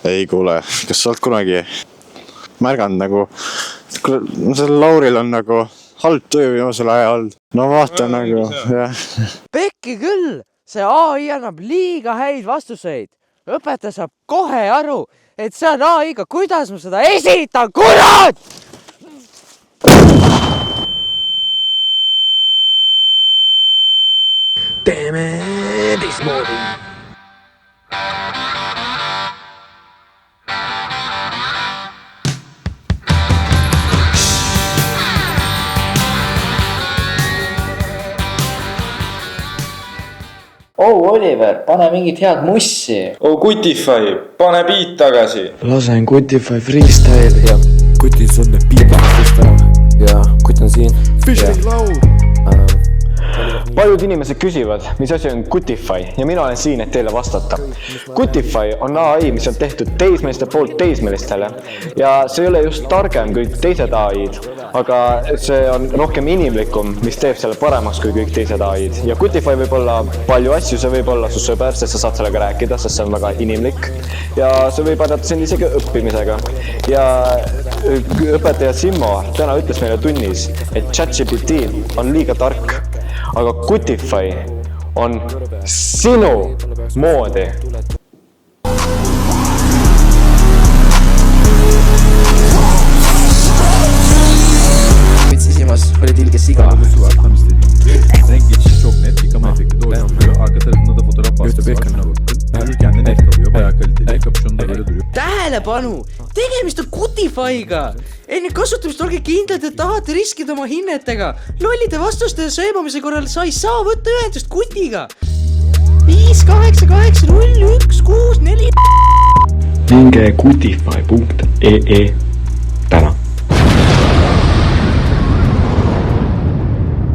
Ei kuule, kas sa oled kunagi märganud nagu, sellel Lauril on nagu halb töö viimasel ajal. No vaata nagu, jah. Pekki küll, see AI annab liiga häid vastuseid. Õpetaja saab kohe aru, et see on AI-ga, kuidas ma seda esitan, kurat! Teeme teistmoodi. Oliver, pane mingit head mussi. Kutify, pane beat tagasi. Lasen Kutify freestyle ja Kutis on beat freestyle ja Kuti on siin. Fishing laul. Paljud inimesed küsivad, mis asi on Kutify ja mina olen siin, et teile vastata. Kutify on AI, mis on tehtud teismeliste poolt teismelistele ja see ei ole just targem kui teised AI-d, aga see on rohkem inimlikum, mis teeb selle paremaks kui kõik teised AI-d. Ja Kutify võib olla palju asju, see võib olla su sõber, sest sa saad sellega rääkida, sest see on väga inimlik ja see võib aidata sind isegi õppimisega. Ja õpetaja Simmo täna ütles meile tunnis, et ChatGPT on liiga tark. Aga Kutify on sinu moodi. Vitsi silmas oli tilge siga. Rengi çok net yıkama efekti doğru. Arka tarafında da fotoğraf bastı. Kendine net kalıyor. Bayağı kaliteli. Kapüşonu da böyle duruyor. Tähelepanu! Tegemist on Kutify'ga! Enne kasutamist olge kindlad, et tahate riskida oma hinnetega. Lollide vastuste ja söömamise korral sa ei saa võtta ühendust Kutiga. 5880164. Minge kutify.ee